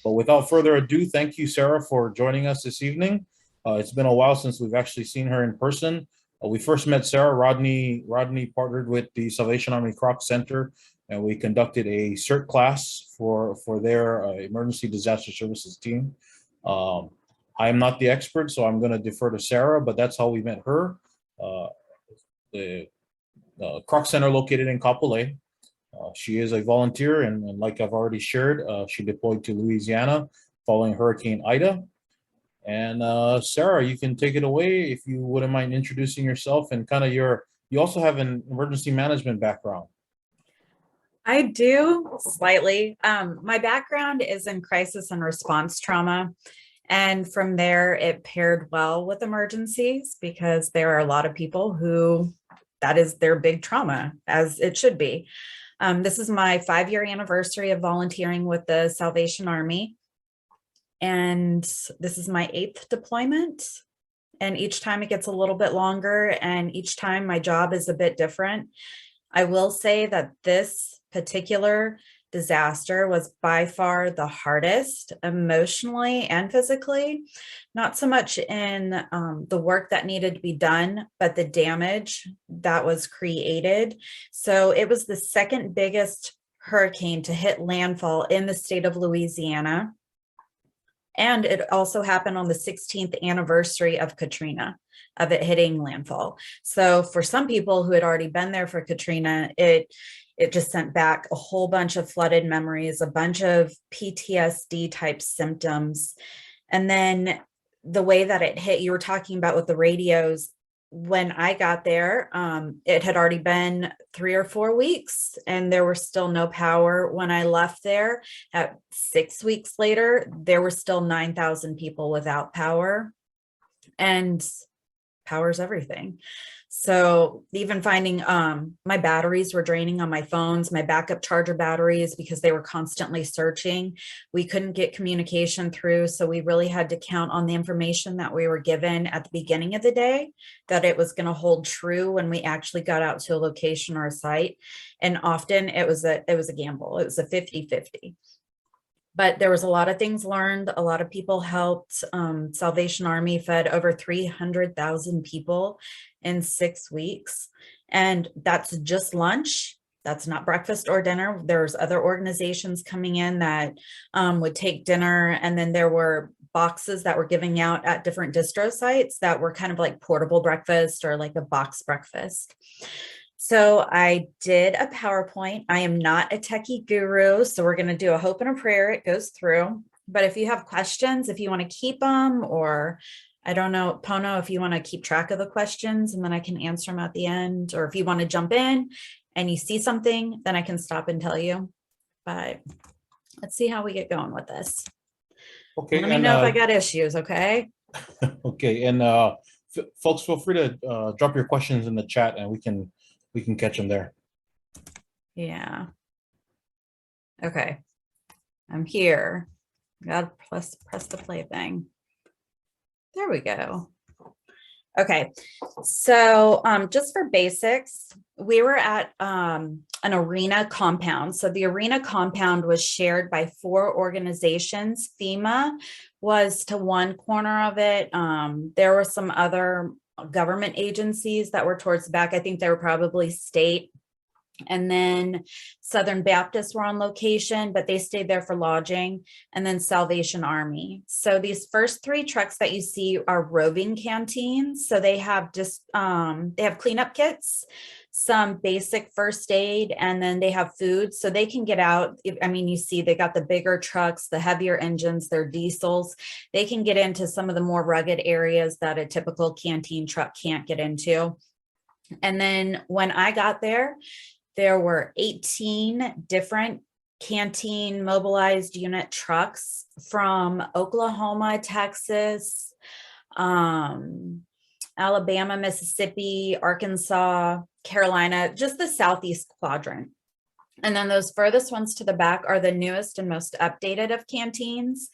But without further ado, thank you, Sarah, for joining us this evening. It's been a while since we've actually seen her in person. We first met Sarah. Rodney partnered with the Salvation Army Kroc Center, and we conducted a CERT class for their emergency disaster services team. Um, I am not the expert, so I'm going to defer to Sarah, but that's how we met her. Uh, the Kroc Center located in Kapolei. She is a volunteer, and like I've already shared, she deployed to Louisiana following Hurricane Ida. And Sarah, you can take it away if you wouldn't mind introducing yourself and kind of you also have an emergency management background. I do slightly. My background is in crisis and response trauma. And from there, it paired well with emergencies because there are a lot of people who that is their big trauma, as it should be. This is my 5-year anniversary of volunteering with the Salvation Army. And this is my 8th deployment. And each time it gets a little bit longer, and each time my job is a bit different. I will say that this particular disaster was by far the hardest emotionally and physically, not so much in the work that needed to be done, but the damage that was created. So it was the second biggest hurricane to hit landfall in the state of Louisiana. And it also happened on the 16th anniversary of Katrina, of it hitting landfall. So for some people who had already been there for Katrina, it just sent back a whole bunch of flooded memories, a bunch of PTSD type symptoms. And then the way that it hit, you were talking about with the radios, when I got there, it had already been 3 or 4 weeks and there was still no power. When I left there at 6 weeks later, there were still 9,000 people without power, and power's everything. So even finding my batteries were draining on my phones, my backup charger batteries, because they were constantly searching. We couldn't get communication through. So we really had to count on the information that we were given at the beginning of the day, that it was going to hold true when we actually got out to a location or a site. And often it was a gamble. It was a 50-50. But there was a lot of things learned. A lot of people helped. Salvation Army fed over 300,000 people in 6 weeks. And that's just lunch. That's not breakfast or dinner. There's other organizations coming in that would take dinner. And then there were boxes that were giving out at different distro sites that were kind of like portable breakfast or like a box breakfast. So I did a PowerPoint. I am not a techie guru, so we're going to do a hope and a prayer. It goes through. But if you have questions, if you want to keep them, or I don't know, Pono, if you want to keep track of the questions and then I can answer them at the end, or if you want to jump in and you see something, then I can stop and tell you. But let's see how we get going with this. Okay. Let me know if I got issues, okay? Okay. And folks, feel free to drop your questions in the chat and we can catch them there. Yeah. Okay. I'm here. Gotta press the play thing. There we go. Okay. So just for basics, we were at an arena compound. So the arena compound was shared by 4 organizations. FEMA was to one corner of it. There were some other government agencies that were towards the back. I think they were probably state. And then Southern Baptists were on location, but they stayed there for lodging, and then Salvation Army. So these first 3 trucks that you see are roving canteens. So they have just, they have cleanup kits, some basic first aid, and then they have food. So they can get out. I mean, you see, they got the bigger trucks, the heavier engines, they're diesels. They can get into some of the more rugged areas that a typical canteen truck can't get into. And then when I got there were 18 different canteen mobilized unit trucks from Oklahoma, Texas, Alabama, Mississippi, Arkansas, Carolina, just the Southeast quadrant. And then those furthest ones to the back are the newest and most updated of canteens.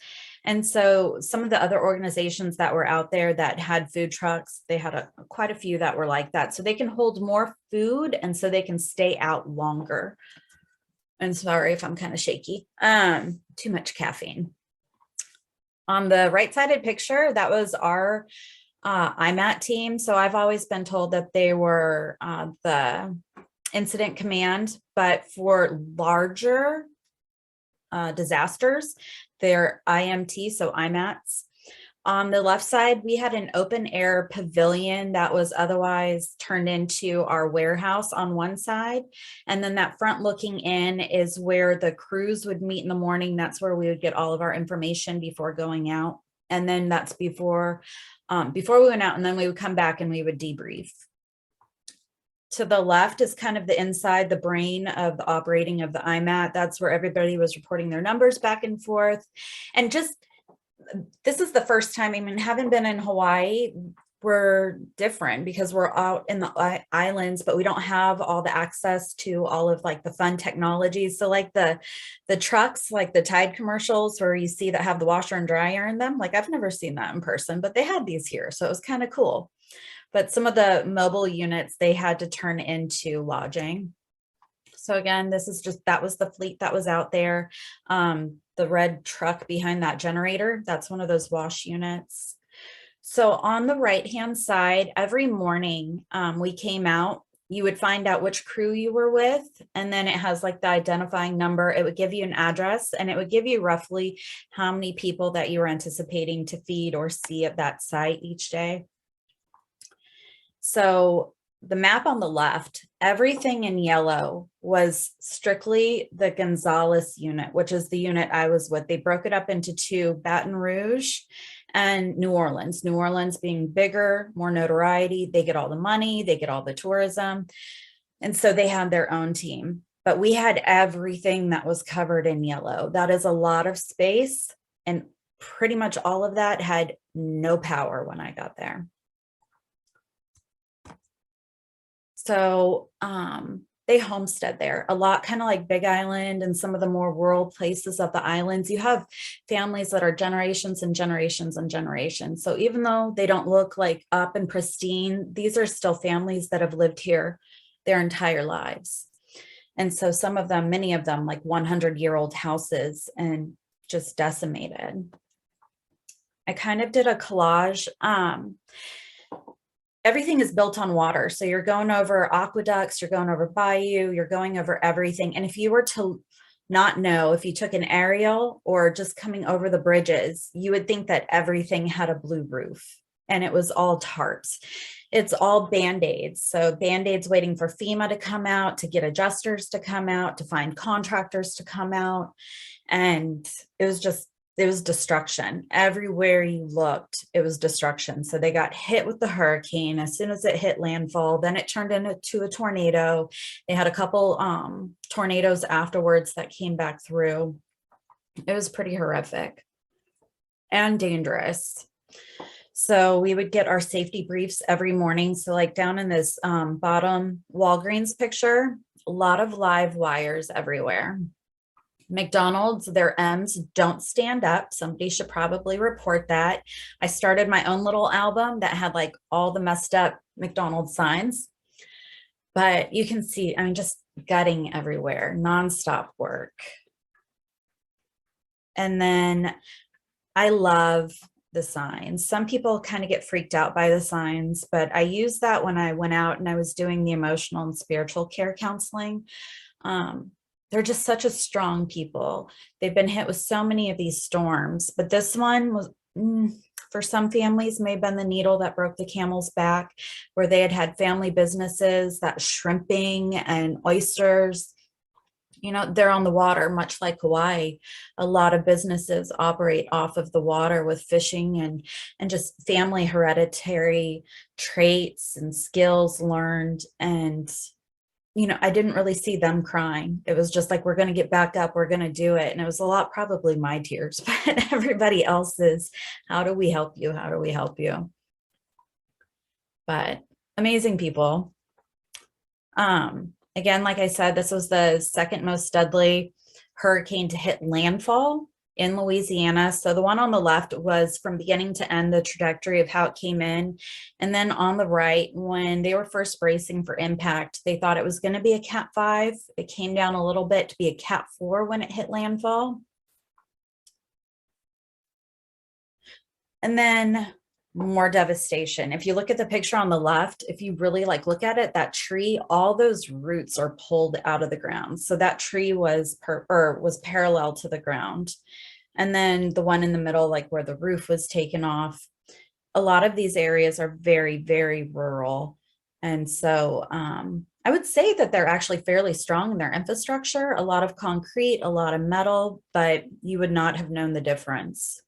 And so some of the other organizations that were out there that had food trucks, they had quite a few that were like that. So they can hold more food and so they can stay out longer. And sorry if I'm kind of shaky. Too much caffeine. On the right-sided picture, that was our IMAT team. So I've always been told that they were the incident command, but for larger disasters, they're IMT, so IMATs. On the left side, we had an open air pavilion that was otherwise turned into our warehouse on one side. And then that front looking in is where the crews would meet in the morning. That's where we would get all of our information before going out. And then that's before we went out, and then we would come back and we would debrief. To the left is kind of the inside, the brain of the operating of the IMAT. That's where everybody was reporting their numbers back and forth. And just, this is the first time, I mean, having been in Hawaii, we're different because we're out in the islands, but we don't have all the access to all of like the fun technologies. So like the trucks, like the Tide commercials where you see that have the washer and dryer in them, like I've never seen that in person, but they had these here. So it was kind of cool. But some of the mobile units they had to turn into lodging. So again, this is just, that was the fleet that was out there. The red truck behind that generator, that's one of those wash units. So on the right-hand side, every morning we came out, you would find out which crew you were with, and then it has like the identifying number. It would give you an address, and it would give you roughly how many people that you were anticipating to feed or see at that site each day. So the map on the left, everything in yellow was strictly the Gonzales unit, which is the unit I was with. They broke it up into two, Baton Rouge and New Orleans. New Orleans being bigger, more notoriety, they get all the money, they get all the tourism. And so they had their own team. But we had everything that was covered in yellow. That is a lot of space. And pretty much all of that had no power when I got there. So they homestead there a lot, kind of like Big Island and some of the more rural places of the islands. You have families that are generations and generations and generations. So even though they don't look like up and pristine, these are still families that have lived here their entire lives. And so some of them, many of them, like 100-year-old houses and just decimated. I kind of did a collage. Everything is built on water. So you're going over aqueducts, you're going over bayou, you're going over everything. And if you were to not know, if you took an aerial or just coming over the bridges, you would think that everything had a blue roof, and it was all tarps. It's all Band-Aids. So Band-Aids waiting for FEMA to come out, to get adjusters to come out, to find contractors to come out. And it was destruction. Everywhere you looked, it was destruction. So they got hit with the hurricane. As soon as it hit landfall, then it turned into a tornado. They had a couple tornadoes afterwards that came back through. It was pretty horrific and dangerous. So we would get our safety briefs every morning. So like down in this bottom Walgreens picture, a lot of live wires everywhere. McDonald's, their M's don't stand up. Somebody should probably report that. I started my own little album that had like all the messed up McDonald's signs. But you can see, I mean, just gutting everywhere, nonstop work. And then I love the signs. Some people kind of get freaked out by the signs, but I used that when I went out and I was doing the emotional and spiritual care counseling. They're just such a strong people. They've been hit with so many of these storms, but this one was, for some families, may have been the needle that broke the camel's back, where they had family businesses, that shrimping and oysters, you know, they're on the water, much like Hawaii. A lot of businesses operate off of the water with fishing and just family hereditary traits and skills learned. And you know, I didn't really see them crying. It was just like, we're going to get back up. We're going to do it. And it was a lot, probably my tears, but everybody else's, how do we help you? How do we help you? But amazing people. Again, like I said, this was the second most deadly hurricane to hit landfall in Louisiana. So the one on the left was from beginning to end, the trajectory of how it came in. And then on the right, when they were first bracing for impact, they thought it was going to be a Cat 5. It came down a little bit to be a Cat 4 when it hit landfall. And then more devastation. If you look at the picture on the left, if you really like look at it, that tree, all those roots are pulled out of the ground. So that tree was was parallel to the ground. And then the one in the middle, like where the roof was taken off, a lot of these areas are very, very rural. And so I would say that they're actually fairly strong in their infrastructure, a lot of concrete, a lot of metal, but you would not have known the difference.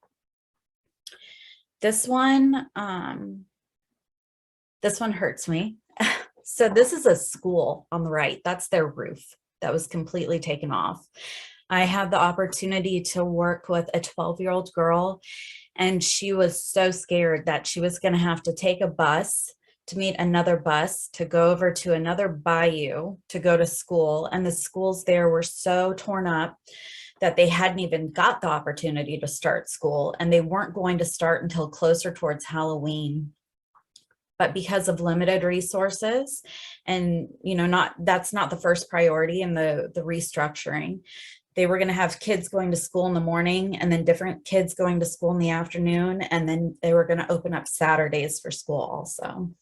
This one hurts me. So this is a school on the right. That's their roof that was completely taken off. I had the opportunity to work with a 12-year-old girl, and she was so scared that she was going to have to take a bus to meet another bus to go over to another bayou to go to school. And the schools there were so torn up that they hadn't even got the opportunity to start school, and they weren't going to start until closer towards Halloween. But because of limited resources, and that's not the first priority in the restructuring, they were going to have kids going to school in the morning and then different kids going to school in the afternoon, and then they were going to open up Saturdays for school also.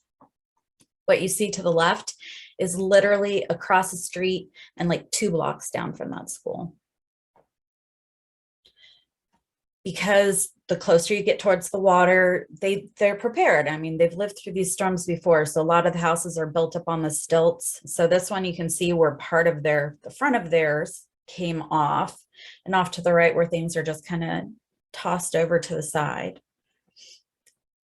What you see to the left is literally across the street and like 2 blocks down from that school. Because the closer you get towards the water, they're prepared. I mean, they've lived through these storms before, so a lot of the houses are built up on the stilts. So this one you can see where part of the front of theirs came off, and off to the right where things are just kind of tossed over to the side.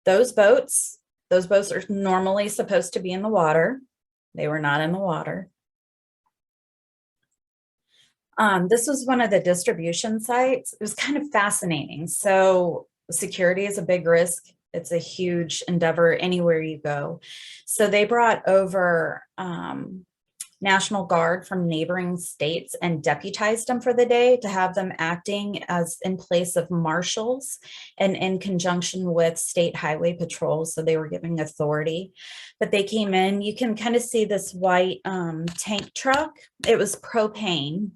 Those boats are normally supposed to be in the water. They were not in the water. This was one of the distribution sites. It was kind of fascinating. So security is a big risk. It's a huge endeavor anywhere you go. So they brought over National Guard from neighboring states and deputized them for the day to have them acting as in place of marshals and in conjunction with state highway patrols. So they were giving authority, but they came in. You can kind of see this white tank truck. It was propane.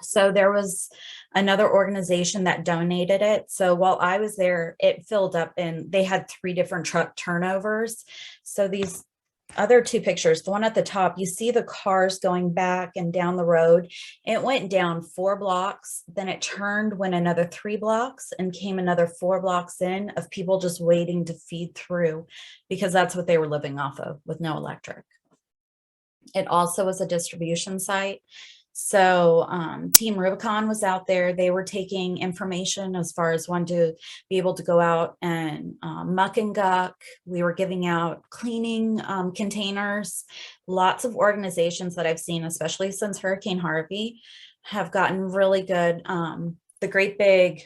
So there was another organization that donated it. So while I was there, it filled up, and they had 3 different truck turnovers. So these other 2 pictures, the one at the top, you see the cars going back and down the road. It went down 4 blocks, then it turned, went another 3 blocks, and came another 4 blocks in of people just waiting to feed through, because that's what they were living off of with no electric. It also was a distribution site. So Team Rubicon was out there. They were taking information as far as when to be able to go out and muck and guck. We were giving out cleaning containers. Lots of organizations that I've seen, especially since Hurricane Harvey, have gotten really good. The great big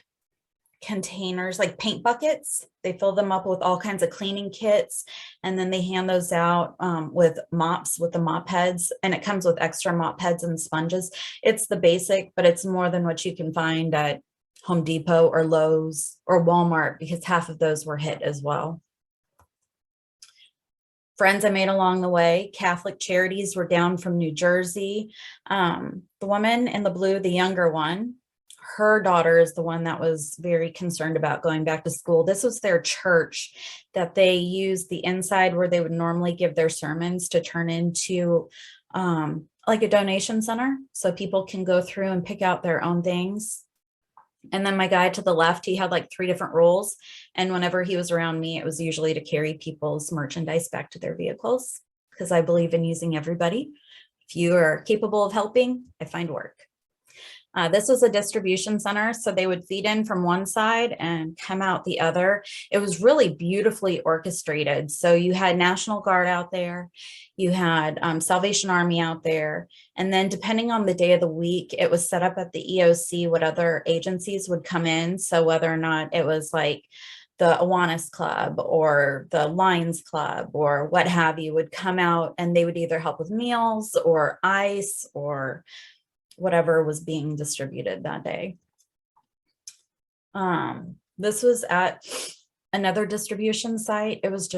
containers, like paint buckets, they fill them up with all kinds of cleaning kits, and then they hand those out with mops, with the mop heads, and it comes with extra mop heads and sponges. It's the basic, but it's more than what you can find at Home Depot or Lowe's or Walmart, because half of those were hit as well. Friends I made along the way, Catholic Charities were down from New Jersey. The woman in the blue, the younger one, her daughter is the one that was very concerned about going back to school. This was their church that they used the inside where they would normally give their sermons to turn into like a donation center, so people can go through and pick out their own things. And then my guy to the left, he had like 3 different roles. And whenever he was around me, it was usually to carry people's merchandise back to their vehicles, because I believe in using everybody. If you are capable of helping, I find work. This was a distribution center, so they would feed in from one side and come out the other. It was really beautifully orchestrated. So you had National Guard out there, you had Salvation Army out there, and then depending on the day of the week, it was set up at the EOC what other agencies would come in. So whether or not it was like the Awanas Club or the Lions Club or what have you would come out, and they would either help with meals or ice or whatever was being distributed that day. This was at another distribution site. It was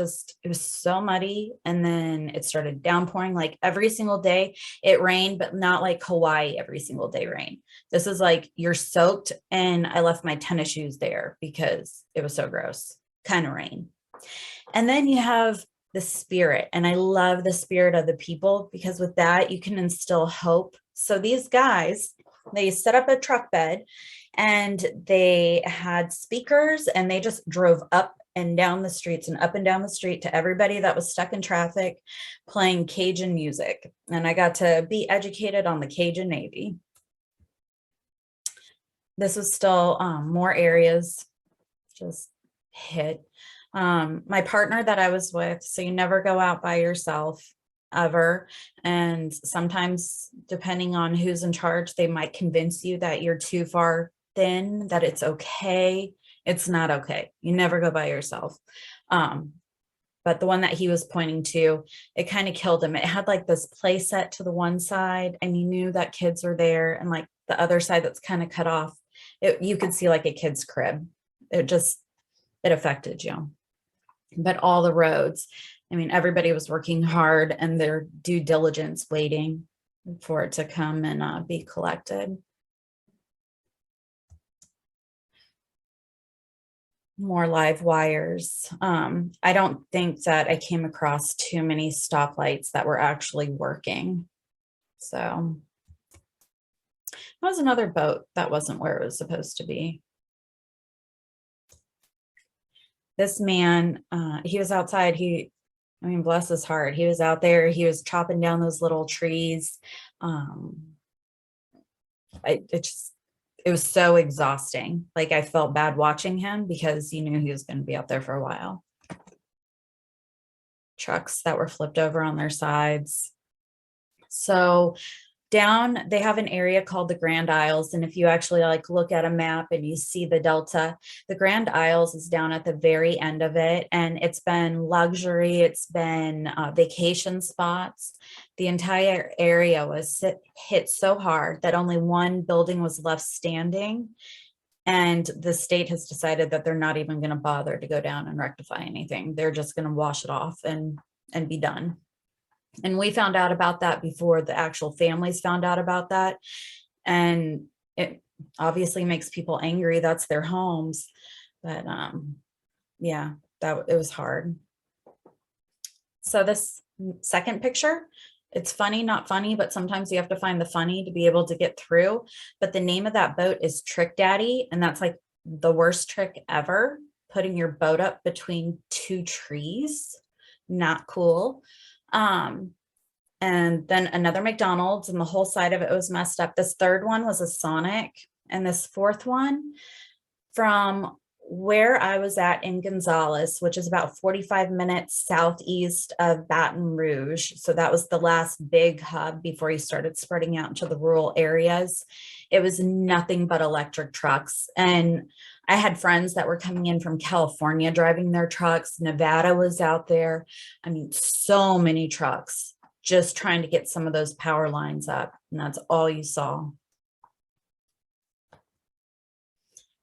so muddy, and then it started downpouring like every single day. It rained, but not like Hawaii every single day rain. This is like you're soaked, and I left my tennis shoes there because it was so gross. kind of rain. And then you have the spirit. And I love the spirit of the people, because with that, you can instill hope. So these guys, they set up a truck bed and they had speakers, and they just drove up and down the streets and up and down the street to everybody that was stuck in traffic, playing Cajun music. And I got to be educated on the Cajun Navy. This was still more areas just hit. My partner that I was with, so you never go out by yourself ever. And sometimes, depending on who's in charge, they might convince you that you're too far thin, that it's okay. It's not okay. You never go by yourself. But the one that he was pointing to, it kind of killed him. It had like this play set to the one side, and you knew that kids were there, and like the other side that's kind of cut off, you could see like a kid's crib. It affected you. But all the roads, I mean, everybody was working hard and their due diligence waiting for it to come and be collected. More live wires. I don't think that I came across too many stoplights that were actually working. So that was another boat that wasn't where it was supposed to be. This man, he was outside. I mean, bless his heart. He was out there. He was chopping down those little trees. It was so exhausting. Like, I felt bad watching him, because you knew he was going to be out there for a while. Trucks that were flipped over on their sides. So down, they have an area called the Grand Isles. And if you actually like look at a map and you see the Delta, the Grand Isles is down at the very end of it. And it's been luxury. It's been vacation spots. The entire area was hit so hard that only one building was left standing. And the state has decided that they're not even going to bother to go down and rectify anything. They're just going to wash it off and be done. And we found out about that before the actual families found out about that. And it obviously makes people angry. That's their homes. But yeah, it was hard. So this second picture, it's funny, not funny, but sometimes you have to find the funny to be able to get through. But the name of that boat is Trick Daddy. And that's like the worst trick ever, putting your boat up between two trees. Not cool. And then another McDonald's, and the whole side of it was messed up. This third one was a Sonic, and this fourth one, from where I was at in Gonzales, which is about 45 minutes southeast of Baton Rouge. So that was the last big hub before he started spreading out into the rural areas. It was nothing but electric trucks. And I had friends that were coming in from California driving their trucks. Nevada was out there. I mean, so many trucks just trying to get some of those power lines up. And that's all you saw.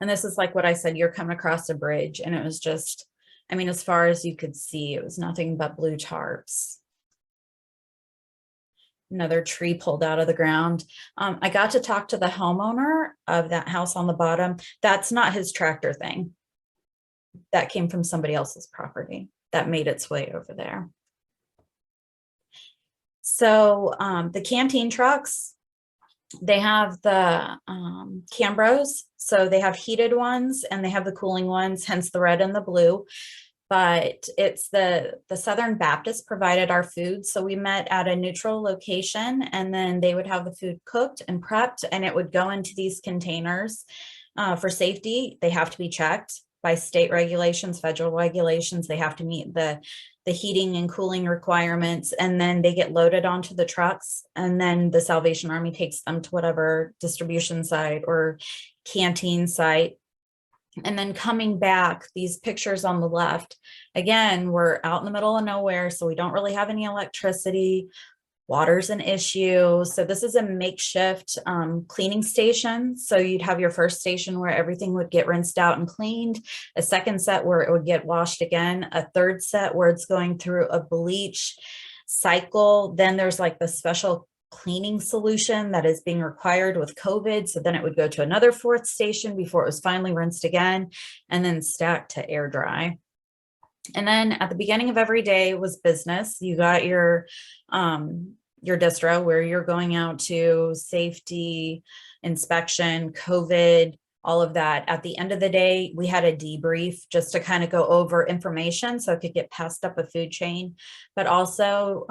And this is like what I said, you're coming across a bridge, and it was just, I mean, as far as you could see, it was nothing but blue tarps. Another tree pulled out of the ground. I got to talk to the homeowner of that house on the bottom. That's not his tractor thing. That came from somebody else's property that made its way over there. So the canteen trucks, they have the Cambros. So they have heated ones and they have the cooling ones, hence the red and the blue. But it's the Southern Baptist provided our food. So we met at a neutral location, and then they would have the food cooked and prepped, and it would go into these containers for safety. They have to be checked by state regulations, federal regulations. They have to meet the heating and cooling requirements, and then they get loaded onto the trucks, and then the Salvation Army takes them to whatever distribution site or canteen site. And then coming back, these pictures on the left, again, we're out in the middle of nowhere, so we don't really have any electricity. Water's an issue. So this is a makeshift cleaning station. So you'd have your first station where everything would get rinsed out and cleaned, a second set where it would get washed again, a third set where it's going through a bleach cycle. Then there's like the special cleaning solution that is being required with COVID. So then it would go to another fourth station before it was finally rinsed again and then stacked to air dry. And then at the beginning of every day was business. You got your distro where you're going out to safety, inspection, COVID, all of that. At the end of the day, we had a debrief just to kind of go over information so it could get passed up a food chain, but also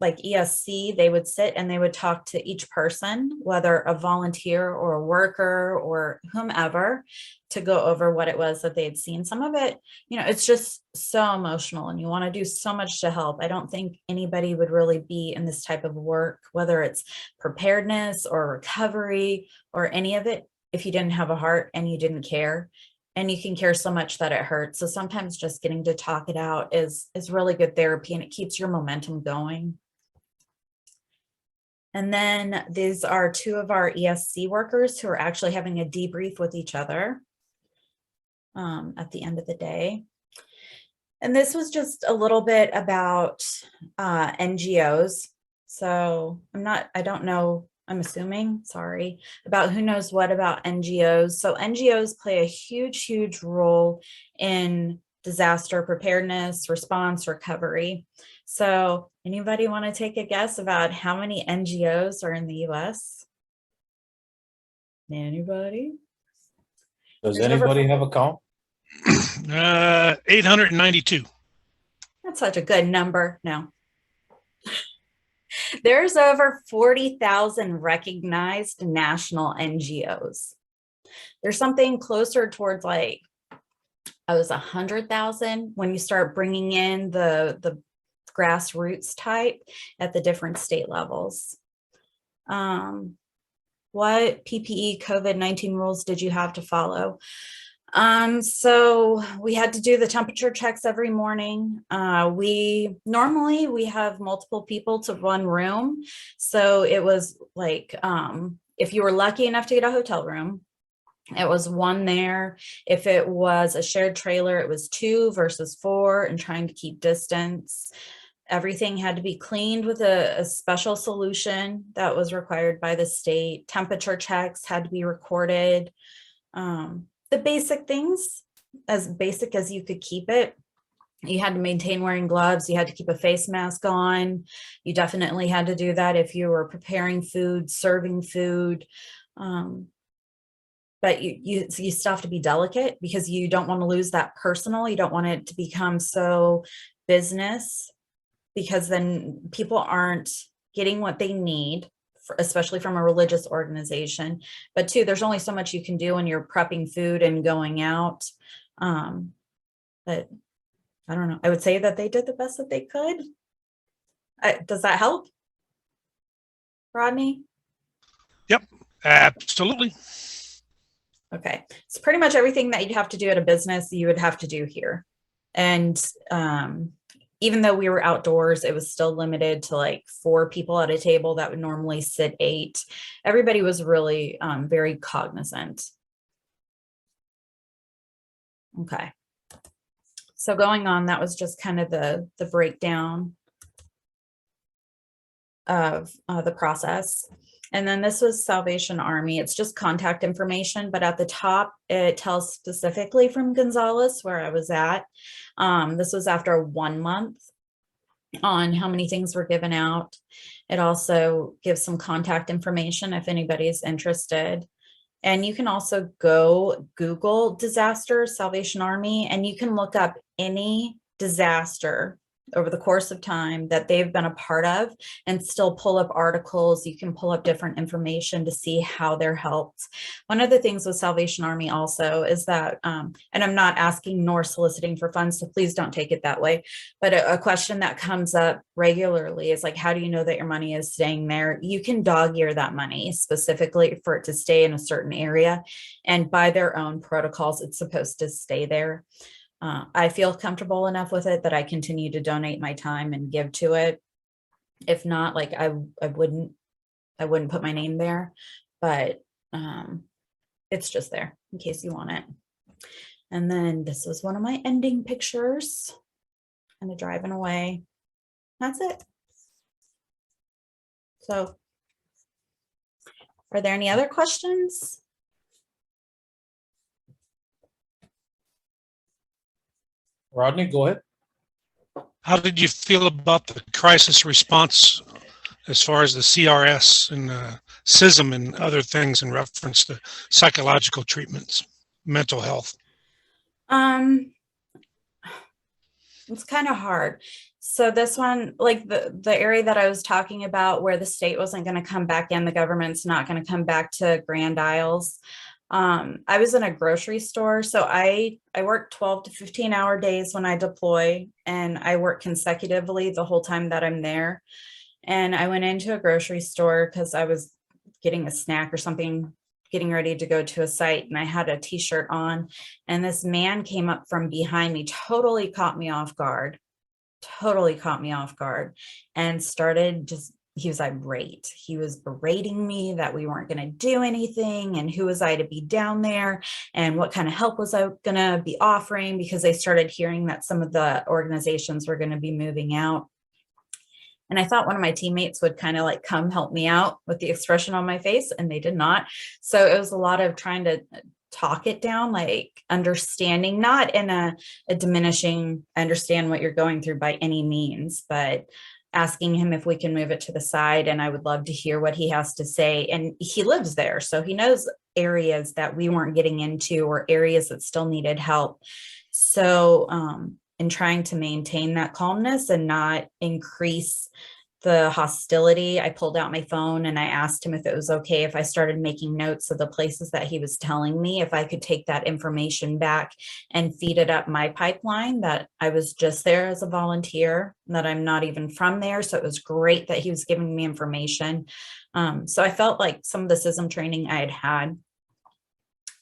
like ESC, they would sit and they would talk to each person, whether a volunteer or a worker or whomever, to go over what it was that they had seen. Some of it, it's just so emotional and you want to do so much to help. I don't think anybody would really be in this type of work, whether it's preparedness or recovery or any of it, if you didn't have a heart and you didn't care. And you can care so much that it hurts. So sometimes just getting to talk it out is really good therapy, and it keeps your momentum going. And then these are two of our ESC workers who are actually having a debrief with each other at the end of the day. And this was just a little bit about NGOs. So I don't know, I'm assuming, sorry, about who knows what about NGOs. So NGOs play a huge, huge role in disaster preparedness, response, recovery. So anybody want to take a guess about how many NGOs are in the US? Anybody? Does There's anybody have a count? 892. That's such a good number. No. There's over 40,000 recognized national NGOs. There's something closer towards like, I was 100,000 when you start bringing in the grassroots type at the different state levels. What PPE COVID-19 rules did you have to follow? So we had to do the temperature checks every morning. We have multiple people to one room. So it was like, if you were lucky enough to get a hotel room, it was one there. If it was a shared trailer, it was 2 versus 4, and trying to keep distance. Everything had to be cleaned with a special solution that was required by the state. Temperature checks had to be recorded. The basic things, as basic as you could keep it. You had to maintain wearing gloves. You had to keep a face mask on. You definitely had to do that if you were preparing food, serving food. But you still have to be delicate because you don't want to lose that personal. You don't want it to become so business, because then people aren't getting what they need, especially from a religious organization. But 2, there's only so much you can do when you're prepping food and going out. But I don't know. I would say that they did the best that they could. Does that help, Rodney? Yep, absolutely. Okay. It's pretty much everything that you'd have to do at a business, you would have to do here. And even though we were outdoors, it was still limited to like 4 people at a table that would normally sit 8. Everybody was really very cognizant. Okay. So going on, that was just kind of the breakdown of the process. And then this was Salvation Army. It's just contact information, but at the top, it tells specifically from Gonzales, where I was at. This was after 1 month on how many things were given out. It also gives some contact information if anybody's interested. And you can also go Google disaster Salvation Army, and you can look up any disaster over the course of time that they've been a part of and still pull up articles. You can pull up different information to see how they're helped. One of the things with Salvation Army also is that, and I'm not asking nor soliciting for funds, so please don't take it that way, but a question that comes up regularly is like, how do you know that your money is staying there? You can dog ear that money specifically for it to stay in a certain area, and by their own protocols, it's supposed to stay there. I feel comfortable enough with it that I continue to donate my time and give to it. If not, like I wouldn't put my name there, but it's just there in case you want it. And then this was one of my ending pictures, kind of driving away. That's it. So are there any other questions? Rodney, go ahead. How did you feel about the crisis response as far as the CRS and CISM and other things in reference to psychological treatments, mental health? It's kind of hard. So this one, like the area that I was talking about where the state wasn't going to come back in, the government's not going to come back to Grand Isles. I was in a grocery store. So I work 12 to 15-hour days when I deploy, and I work consecutively the whole time that I'm there. And I went into a grocery store because I was getting a snack or something, getting ready to go to a site, and I had a t-shirt on, and this man came up from behind me, totally caught me off guard, and started he was irate. He was berating me that we weren't going to do anything, and who was I to be down there, and what kind of help was I going to be offering, because they started hearing that some of the organizations were going to be moving out. And I thought one of my teammates would kind of like come help me out with the expression on my face, and they did not. So it was a lot of trying to talk it down, like understanding, not in a diminishing, I understand what you're going through by any means, but asking him if we can move it to the side. And I would love to hear what he has to say. And he lives there, so he knows areas that we weren't getting into or areas that still needed help. So, in trying to maintain that calmness and not increase the hostility, I pulled out my phone and I asked him if it was okay if I started making notes of the places that he was telling me, if I could take that information back and feed it up my pipeline, that I was just there as a volunteer, that I'm not even from there. So it was great that he was giving me information. So I felt like some of the CISM training I had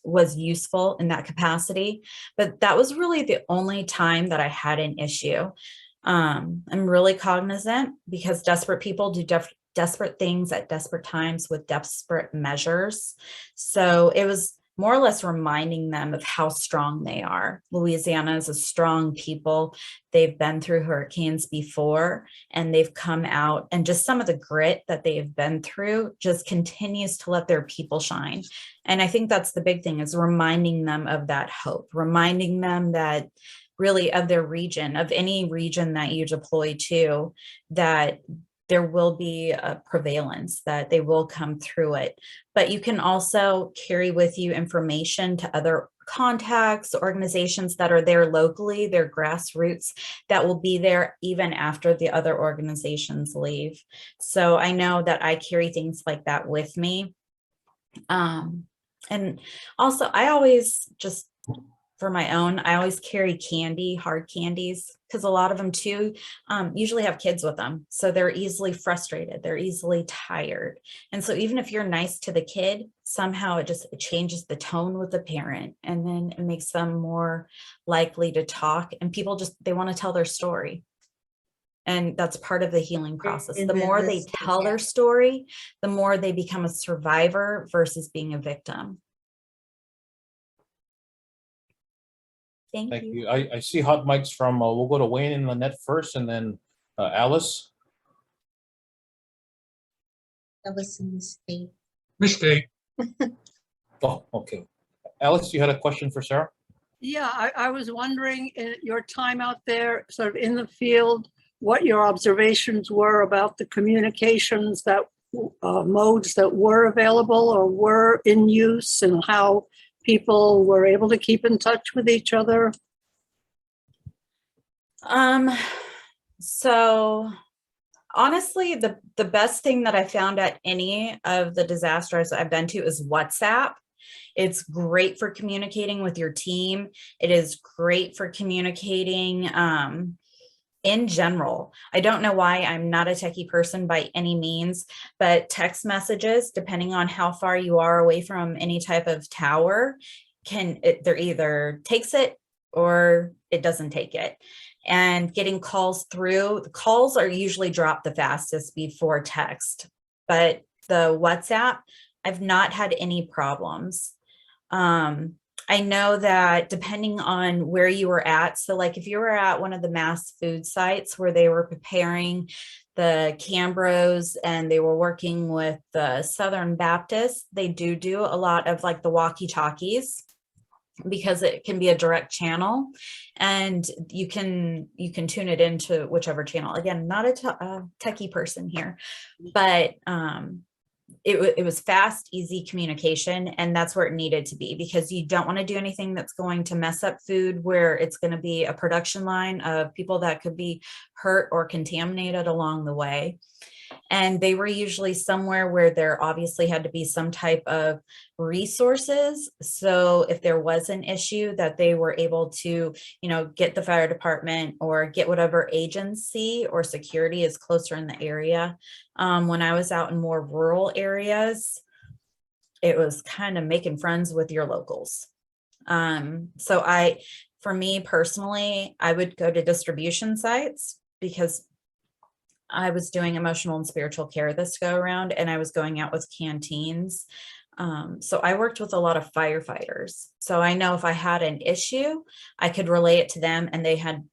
was useful in that capacity, but that was really the only time that I had an issue. I'm really cognizant, because desperate people do desperate things at desperate times with desperate measures. So it was more or less reminding them of how strong they are. Louisiana is a strong people. They've been through hurricanes before, and they've come out, and just some of the grit that they've been through just continues to let their people shine. And I think that's the big thing, is reminding them of that hope, reminding them that really of their region, of any region that you deploy to, that there will be a prevalence, that they will come through it. But you can also carry with you information to other contacts, organizations that are there locally, their grassroots, that will be there even after the other organizations leave. So I know that I carry things like that with me. And also, I always just, for my own, I always carry candy, hard candies, because a lot of them too usually have kids with them. So they're easily frustrated. They're easily tired. And so even if you're nice to the kid, somehow it changes the tone with the parent, and then it makes them more likely to talk. And people they want to tell their story. And that's part of the healing process. The more they tell their story, the more they become a survivor versus being a victim. Thank you. I see hot mics from, we'll go to Wayne and Lynette first, and then Alice. That was a mistake. Mistake. Oh, okay. Alice, you had a question for Sarah? Yeah, I was wondering, in your time out there, sort of in the field, what your observations were about the communications that modes that were available or were in use, and how people were able to keep in touch with each other. So honestly, the best thing that I found at any of the disasters I've been to is WhatsApp. It's great for communicating with your team. It is great for communicating in general. I don't know why, I'm not a techie person by any means, but text messages, depending on how far you are away from any type of tower, they're either takes it or it doesn't take it. And getting calls through, the calls are usually dropped the fastest before text, but the WhatsApp, I've not had any problems. I know that depending on where you were at, so like if you were at one of the mass food sites where they were preparing the Cambros and they were working with the Southern Baptists, they do a lot of like the walkie-talkies. because it can be a direct channel, and you can tune it into whichever channel. Again, not a techie person here, but it was fast, easy communication, and that's where it needed to be, because you don't want to do anything that's going to mess up food, where it's going to be a production line of people that could be hurt or contaminated along the way. And they were usually somewhere where there obviously had to be some type of resources. So if there was an issue, that they were able to, get the fire department or get whatever agency or security is closer in the area. When I was out in more rural areas, it was kind of making friends with your locals. For me personally, I would go to distribution sites, because I was doing emotional and spiritual care this go around, and I was going out with canteens. So I worked with a lot of firefighters. So I know if I had an issue, I could relay it to them, and they had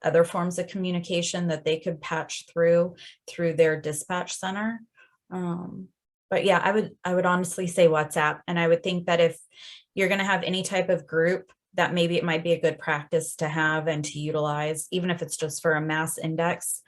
other forms of communication that they could patch through their dispatch center. But yeah, I would honestly say WhatsApp. And I would think that if you're going to have any type of group, that maybe it might be a good practice to have and to utilize, even if it's just for a mass index.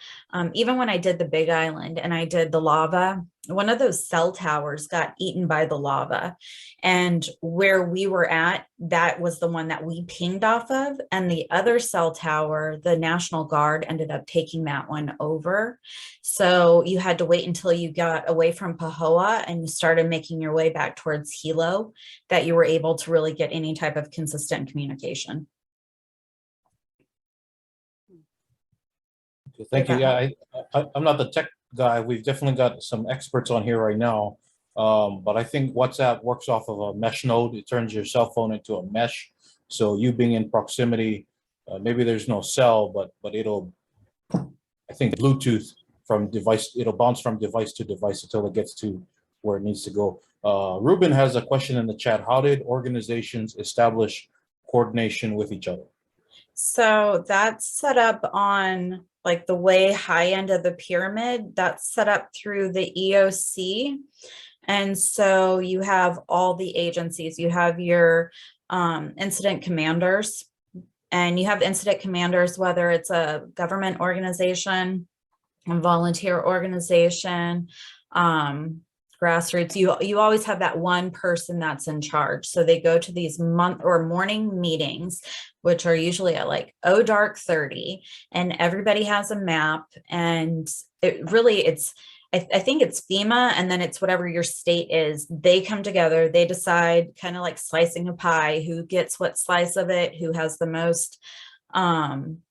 Even when I did the Big Island and I did the lava, one of those cell towers got eaten by the lava. And where we were at, that was the one that we pinged off of. And the other cell tower, the National Guard ended up taking that one over. So you had to wait until you got away from Pahoa and you started making your way back towards Hilo, that you were able to really get any type of consistent communication. Thank you. Yeah, I'm not the tech guy. We've definitely got some experts on here right now. But I think WhatsApp works off of a mesh node. It turns your cell phone into a mesh. So you being in proximity, maybe there's no cell, but it'll, I think Bluetooth from device, it'll bounce from device to device until it gets to where it needs to go. Ruben has a question in the chat. How did organizations establish coordination with each other? So that's set up on like the way high end of the pyramid. That's set up through the EOC. And so you have all the agencies. You have your incident commanders, and you have incident commanders, whether it's a government organization, a volunteer organization, grassroots. You always have that one person that's in charge. So they go to these morning meetings, which are usually at like dark 30, and everybody has a map. And I think it's FEMA, and then it's whatever your state is. They come together, they decide, kind of like slicing a pie, who gets what slice of it, who has the most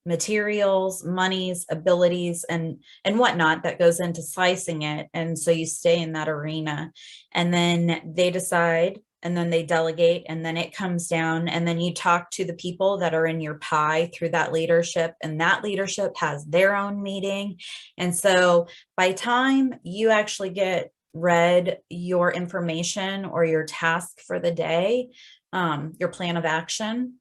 materials, monies, abilities, and whatnot that goes into slicing it. And so you stay in that arena, and then they decide, and then they delegate, and then it comes down, and then you talk to the people that are in your pie through that leadership, and that leadership has their own meeting. And so by time you actually get read your information or your task for the day, your plan of action,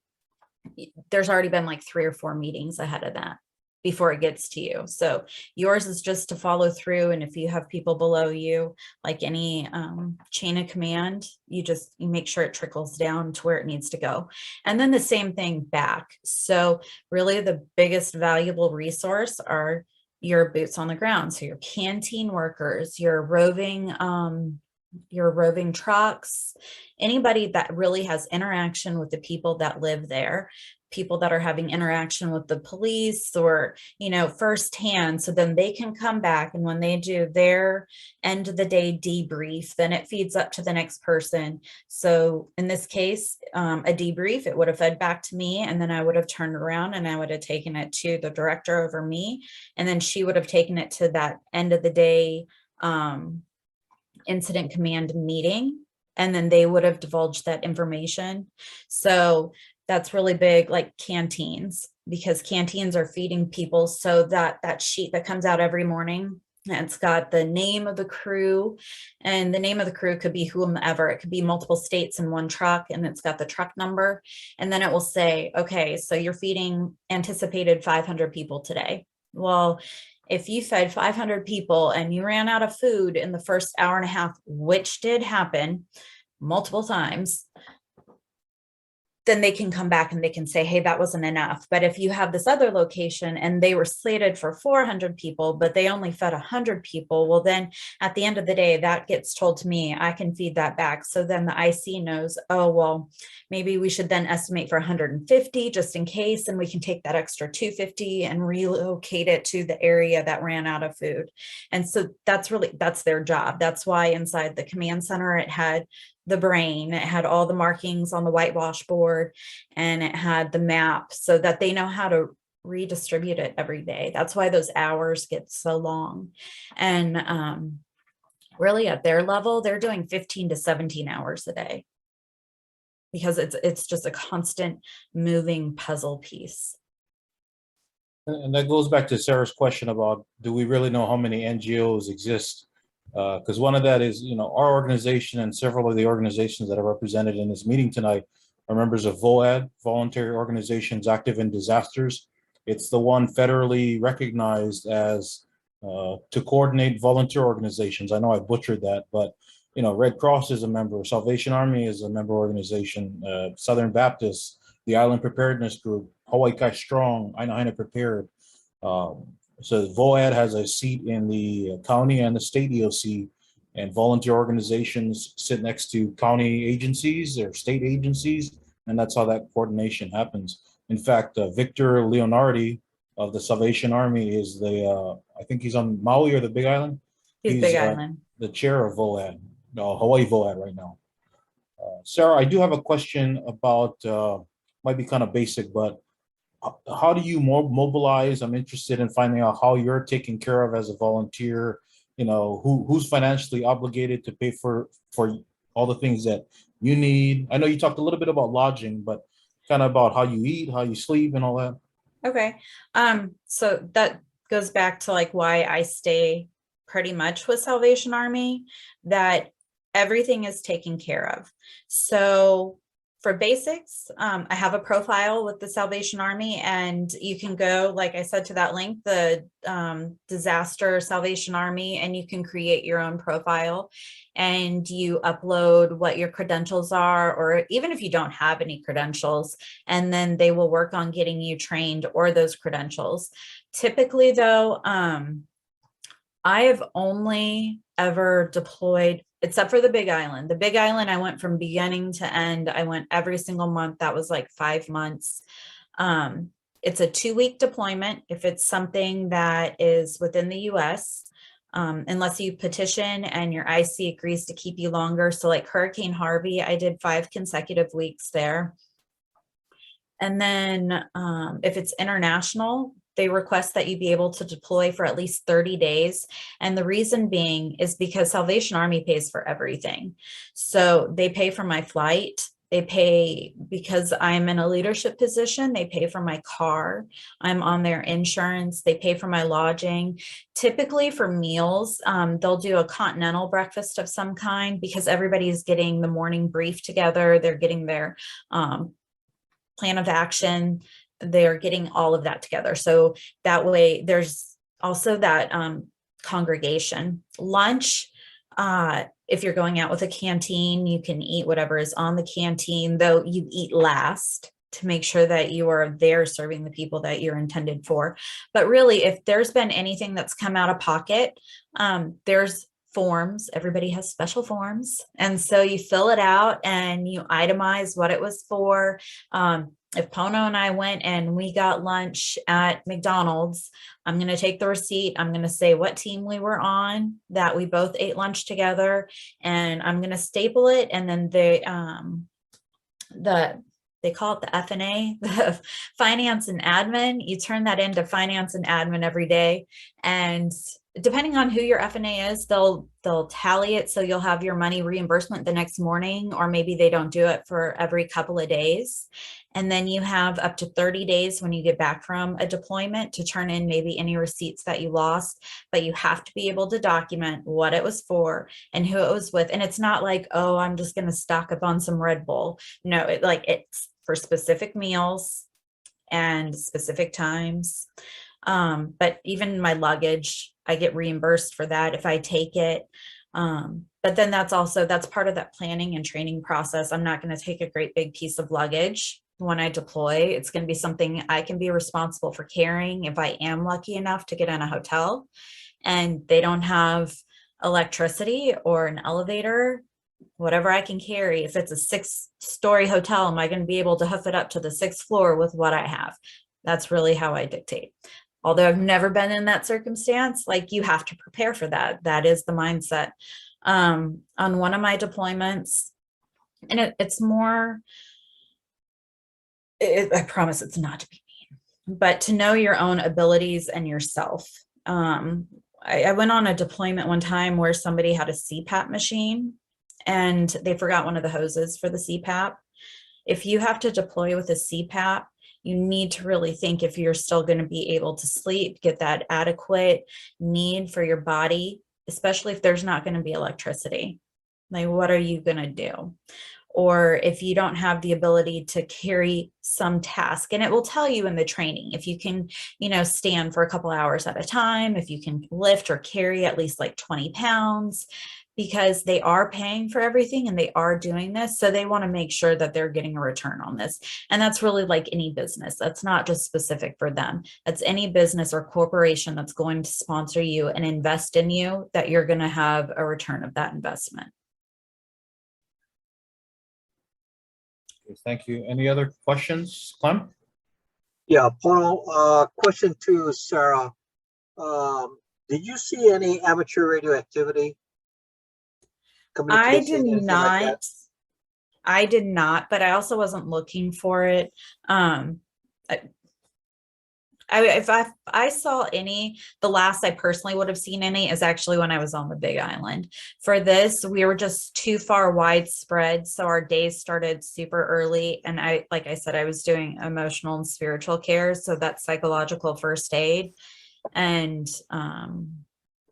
there's already been like 3 or 4 meetings ahead of that before it gets to you. So yours is just to follow through. And if you have people below you, like any chain of command, you make sure it trickles down to where it needs to go. And then the same thing back. So really the biggest valuable resource are your boots on the ground. So your canteen workers, your roving trucks, anybody that really has interaction with the people that live there, people that are having interaction with the police or, firsthand. So then they can come back, and when they do their end of the day debrief, then it feeds up to the next person. So in this case, a debrief, it would have fed back to me, and then I would have turned around and I would have taken it to the director over me, and then she would have taken it to that end of the day incident command meeting, and then they would have divulged that information. So that's really big, like canteens, because canteens are feeding people. So that sheet that comes out every morning, and it's got the name of the crew, and the name of the crew could be whomever. It could be multiple states in one truck, and it's got the truck number. And then it will say, okay, so you're feeding anticipated 500 people today. Well, if you fed 500 people and you ran out of food in the first hour and a half, which did happen multiple times, then they can come back and they can say, hey, that wasn't enough. But if you have this other location and they were slated for 400 people, but they only fed 100 people, well, then at the end of the day, that gets told to me, I can feed that back. So then the IC knows, oh, well, maybe we should then estimate for 150 just in case, and we can take that extra 250 and relocate it to the area that ran out of food. And so that's their job. That's why inside the command center, it had the brain, it had all the markings on the whitewash board, and it had the map so that they know how to redistribute it every day. That's why those hours get so long. And really at their level, they're doing 15 to 17 hours a day because it's just a constant moving puzzle piece. And that goes back to Sarah's question about, do we really know how many NGOs exist? Because one of that is, our organization and several of the organizations that are represented in this meeting tonight are members of VOAD, Voluntary Organizations Active in Disasters. It's the one federally recognized as to coordinate volunteer organizations. I know I butchered that, but Red Cross is a member, Salvation Army is a member organization, Southern Baptist, the Island Preparedness Group, Hawaii Kai Strong, Aina Prepared. So VOAD has a seat in the county and the state EOC, and volunteer organizations sit next to county agencies or state agencies, and that's how that coordination happens. In fact, Victor Leonardi of the Salvation Army is I think he's on Maui or the Big Island. He's Big Island. The chair of VOAD, Hawaii VOAD right now. Sarah, I do have a question about, might be kind of basic, but how do you mobilize? I'm interested in finding out how you're taken care of as a volunteer. Who's financially obligated to pay for all the things that you need. I know you talked a little bit about lodging, but kind of about how you eat, how you sleep, and all that. Okay. So that goes back to like why I stay pretty much with Salvation Army, that everything is taken care of. So for basics, I have a profile with the Salvation Army, and you can go, like I said, to that link, the Disaster Salvation Army, and you can create your own profile and you upload what your credentials are, or even if you don't have any credentials, and then they will work on getting you trained or those credentials. Typically though, I have only ever deployed, except for the Big Island. The Big Island, I went from beginning to end. I went every single month. That was like 5 months. It's a 2-week deployment if it's something that is within the US, unless you petition and your IC agrees to keep you longer. So like Hurricane Harvey, I did 5 consecutive weeks there. And then if it's international, they request that you be able to deploy for at least 30 days. And the reason being is because Salvation Army pays for everything. So they pay for my flight. They pay, because I'm in a leadership position, they pay for my car. I'm on their insurance. They pay for my lodging. Typically for meals, they'll do a continental breakfast of some kind because everybody's getting the morning brief together. They're getting their plan of action. They're getting all of that together. So that way there's also that congregation. Lunch, if you're going out with a canteen, you can eat whatever is on the canteen, though you eat last to make sure that you are there serving the people that you're intended for. But really, if there's been anything that's come out of pocket, there's forms. Everybody has special forms. And so you fill it out and you itemize what it was for. If Pono and I went and we got lunch at McDonald's, I'm going to take the receipt. I'm going to say what team we were on, that we both ate lunch together, and I'm going to staple it. And then they call it the F&A, the finance and admin. You turn that into finance and admin every day. And depending on who your F&A is, they'll tally it. So you'll have your money reimbursement the next morning, or maybe they don't do it for every couple of days. And then you have up to 30 days when you get back from a deployment to turn in maybe any receipts that you lost, but you have to be able to document what it was for and who it was with. And it's not like, oh, I'm just going to stock up on some Red Bull. No, it's for specific meals and specific times. But even my luggage, I get reimbursed for that if I take it. But then that's part of that planning and training process. I'm not going to take a great big piece of luggage when I deploy. It's going to be something I can be responsible for carrying if I am lucky enough to get in a hotel and they don't have electricity or an elevator. Whatever I can carry, if it's a 6-story hotel, am I going to be able to hoof it up to the 6th floor with what I have? That's really how I dictate. Although I've never been in that circumstance, like, you have to prepare for that. That is the mindset. On one of my deployments, and it's more, I promise it's not to be mean, but to know your own abilities and yourself. I went on a deployment one time where somebody had a CPAP machine and they forgot one of the hoses for the CPAP. If you have to deploy with a CPAP, you need to really think if you're still going to be able to sleep, get that adequate need for your body, especially if there's not going to be electricity. Like, what are you going to do? Or if you don't have the ability to carry some task, and it will tell you in the training, if you can, stand for a couple hours at a time, if you can lift or carry at least like 20 pounds, because they are paying for everything and they are doing this. So they want to make sure that they're getting a return on this. And that's really like any business. That's not just specific for them. That's any business or corporation that's going to sponsor you and invest in you, that you're going to have a return of that investment. Thank you. Any other questions, Clem? Yeah, Paul, question to Sarah. Did you see any amateur radioactivity? I did Communication, anything like that? not. I did not, but I also wasn't looking for it. If I saw any, the last I personally would have seen any is actually when I was on the Big Island. For this, we were just too far widespread, so our days started super early. And like I said, I was doing emotional and spiritual care, so that's psychological first aid. And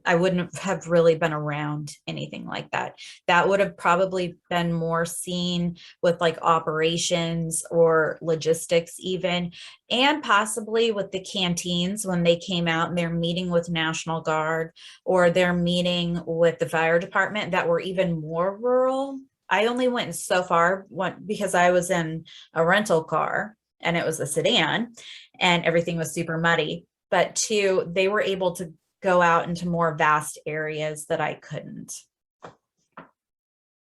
I wouldn't have really been around anything like that. That would have probably been more seen with like operations or logistics even, and possibly with the canteens when they came out and they're meeting with National Guard or they're meeting with the fire department that were even more rural. I only went so far because I was in a rental car and it was a sedan and everything was super muddy. But two, they were able to go out into more vast areas that I couldn't.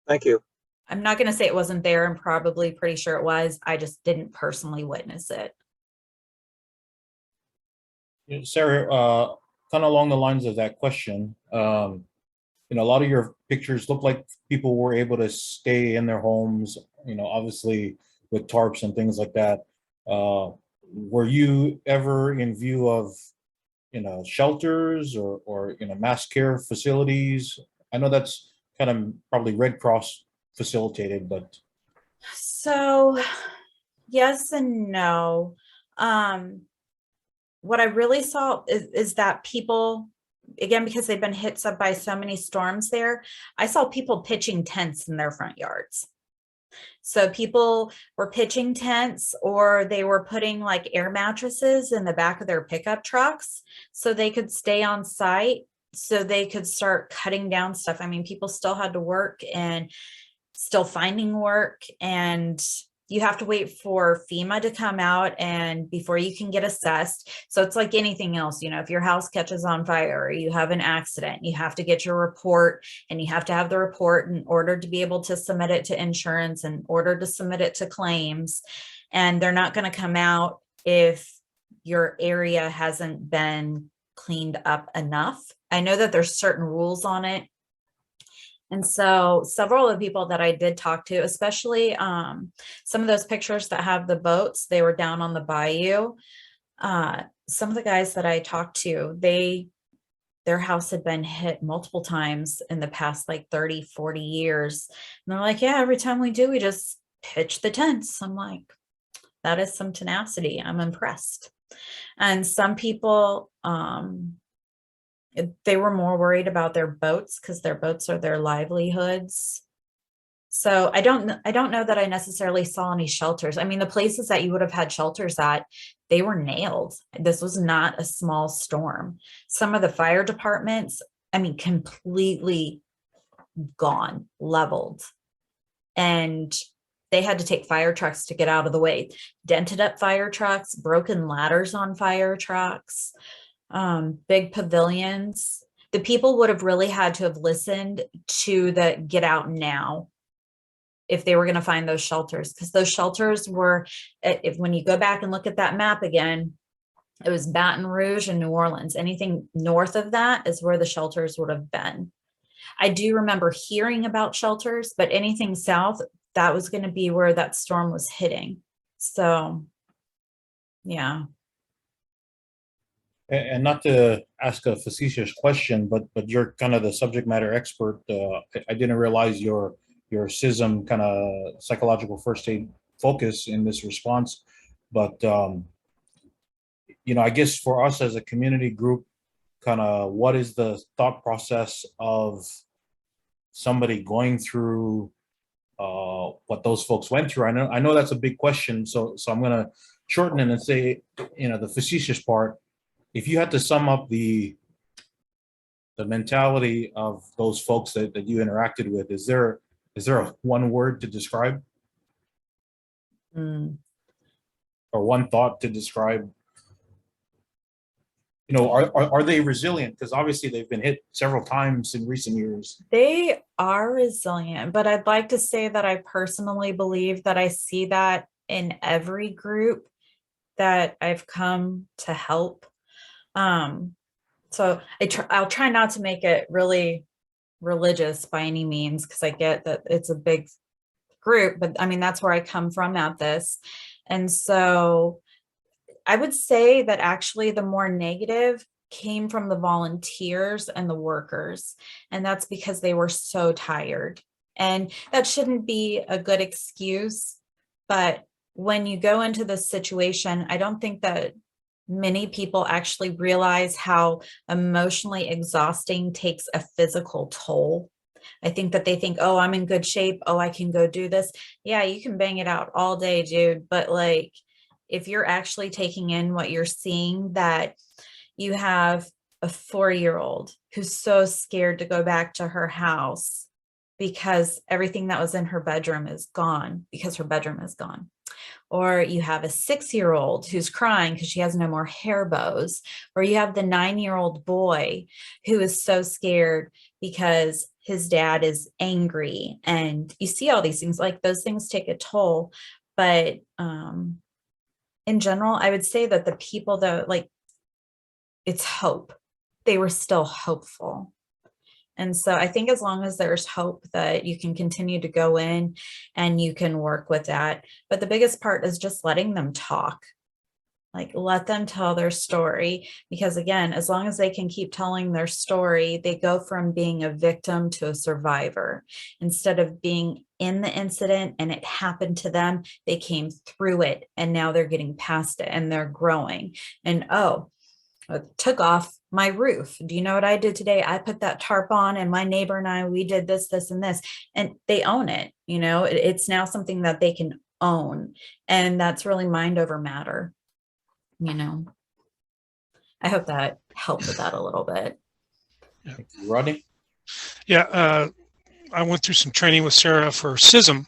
Thank you. I'm not going to say it wasn't there. I'm probably pretty sure it was. I just didn't personally witness it. Sarah, kind of along the lines of that question, a lot of your pictures look like people were able to stay in their homes, obviously with tarps and things like that. Were you ever in view of shelters or mass care facilities? I know that's kind of probably Red Cross facilitated, but. So yes and no. What I really saw is that people, again, because they've been hit by so many storms there, I saw people pitching tents in their front yards. So people were pitching tents, or they were putting like air mattresses in the back of their pickup trucks so they could stay on site, so they could start cutting down stuff. I mean, people still had to work and still finding work, and you have to wait for FEMA to come out and before you can get assessed. So it's like anything else, if your house catches on fire or you have an accident, you have to get your report, and you have to have the report in order to be able to submit it to insurance, in order to submit it to claims. And they're not going to come out if your area hasn't been cleaned up enough. I know that there's certain rules on it. And so several of the people that I did talk to, especially some of those pictures that have the boats, they were down on the bayou. Some of the guys that I talked to, their house had been hit multiple times in the past like 30, 40 years. And they're like, yeah, every time we do, we just pitch the tents. I'm like, that is some tenacity. I'm impressed. And some people, they were more worried about their boats because their boats are their livelihoods. So I don't know that I necessarily saw any shelters. I mean, the places that you would have had shelters at, they were nailed. This was not a small storm. Some of the fire departments, I mean, completely gone, leveled. And they had to take fire trucks to get out of the way. Dented up fire trucks, broken ladders on fire trucks, big pavilions. The people would have really had to have listened to the get out now if they were going to find those shelters, because those shelters were, if when you go back and look at that map again, it was Baton Rouge and New Orleans. Anything north of that is where the shelters would have been. I do remember hearing about shelters, but anything south, that was going to be where that storm was hitting. So, yeah. And not to ask a facetious question, but you're kind of the subject matter expert. I didn't realize your SISM kind of psychological first aid focus in this response. But I guess for us as a community group, kind of what is the thought process of somebody going through what those folks went through? I know that's a big question, so I'm gonna shorten it and say, the facetious part. If you had to sum up the mentality of those folks that you interacted with, is there a one word to describe? Or one thought to describe? Are they resilient? Because obviously they've been hit several times in recent years. They are resilient, but I'd like to say that I personally believe that I see that in every group that I've come to help. So I'll try not to make it really religious by any means, because I get that it's a big group, but I mean, that's where I come from at this. And so I would say that actually the more negative came from the volunteers and the workers. And that's because they were so tired. And that shouldn't be a good excuse. But when you go into this situation, I don't think that many people actually realize how emotionally exhausting takes a physical toll. I think that they think, oh, I'm in good shape. Oh, I can go do this. Yeah, you can bang it out all day, dude. But like, if you're actually taking in what you're seeing, that you have a 4-year-old who's so scared to go back to her house because everything that was in her bedroom is gone, because her bedroom is gone. Or you have a 6-year-old who's crying because she has no more hair bows. Or you have the 9-year-old boy who is so scared because his dad is angry. And you see all these things, like those things take a toll. But in general, I would say that the people that, like, it's hope. They were still hopeful. And so I think as long as there's hope, that you can continue to go in and you can work with that. But the biggest part is just letting them talk. Like, let them tell their story, because again, as long as they can keep telling their story, they go from being a victim to a survivor. Instead of being in the incident and it happened to them, they came through it and now they're getting past it and they're growing. And I took off my roof. Do you know what I did today? I put that tarp on, and my neighbor and I, we did this, this, and this, and they own it. It's now something that they can own, and that's really mind over matter. I hope that helped with that a little bit. Thank you. Rodney? Yeah, I went through some training with Sarah for SISM,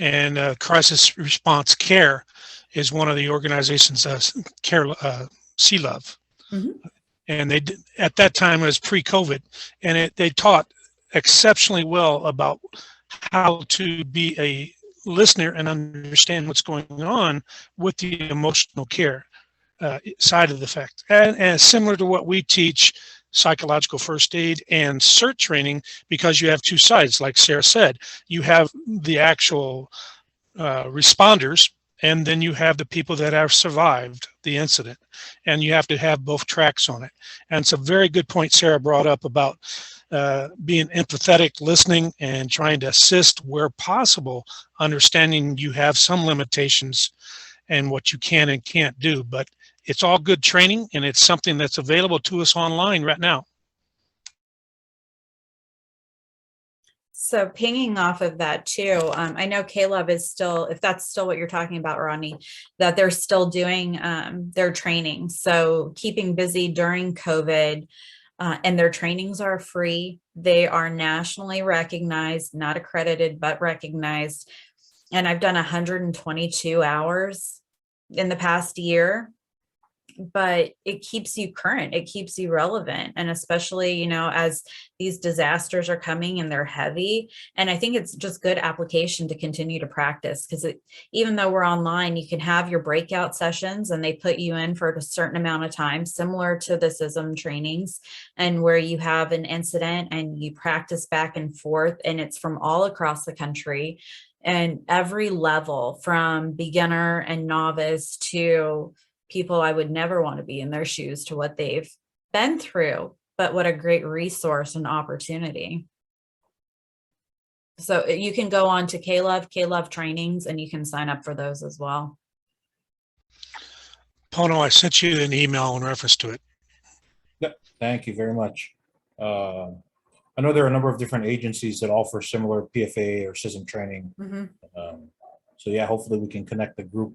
and Crisis Response Care is one of the organizations, Care Sea Love. Mm-hmm. And they did, at that time it was pre-COVID, and they taught exceptionally well about how to be a listener and understand what's going on with the emotional care side of the fact. And similar to what we teach, psychological first aid and CERT training, because you have two sides, like Sarah said. You have the actual responders, and then you have the people that have survived the incident, and you have to have both tracks on it. And it's a very good point Sarah brought up about being empathetic, listening, and trying to assist where possible, understanding you have some limitations and what you can and can't do. But it's all good training, and it's something that's available to us online right now. So pinging off of that too, I know Caleb is still, if that's still what you're talking about, Rodney, that they're still doing their training. So keeping busy during COVID, and their trainings are free. They are nationally recognized, not accredited, but recognized. And I've done 122 hours in the past year, but it keeps you current, it keeps you relevant. And especially, as these disasters are coming and they're heavy. And I think it's just good application to continue to practice, because even though we're online, you can have your breakout sessions and they put you in for a certain amount of time, similar to the SISM trainings, and where you have an incident and you practice back and forth, and it's from all across the country and every level, from beginner and novice to people I would never want to be in their shoes, to what they've been through. But what a great resource and opportunity. So you can go on to K-Love trainings, and you can sign up for those as well. Pono, I sent you an email in reference to it. Yep, thank you very much. I know there are a number of different agencies that offer similar PFA or SISM training. So yeah, hopefully we can connect the group.